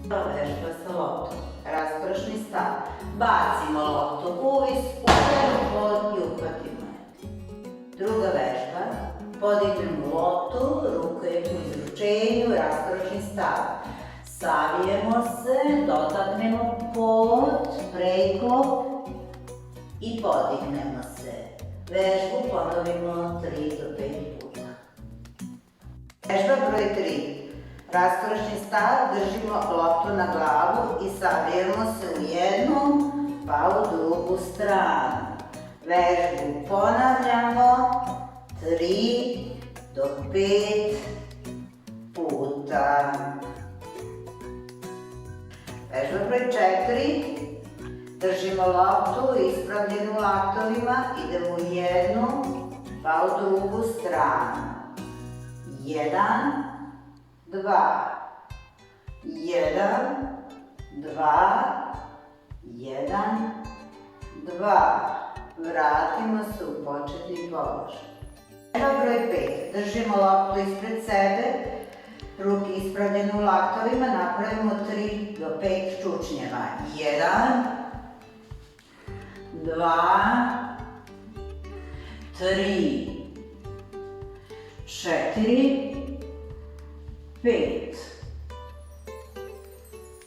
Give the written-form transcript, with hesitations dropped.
Vežba sa loptom. Raskoračni stav. Bacimo loptu uvis, udarimo pod i uhvatimo je. Druga vežba. Podignemo loptu, ruke u izručenju, raskoračni stav. Savijemo se, dotaknemo pod, preklop i podignemo se. Vežbu ponovimo 3 do 5 puta. Vežba broj 3. Raskoračni stav, držimo loptu na glavu i savijemo se u jednu pa u drugu stranu. Vežbu ponavljamo 3 do 5 puta. Vežba broj 4. Držimo loptu ispravljenu laktovima, idemo u jednu pa u drugu stranu. 1, 2, 1, 2, 1, 2. Vratimo se u početni položaj. Vežba broj 5. Držimo loptu ispred sebe, ruke ispravljene u laktovima, napravimo 3 do 5 čučnjeva. 1, 2, 3, 4, 5.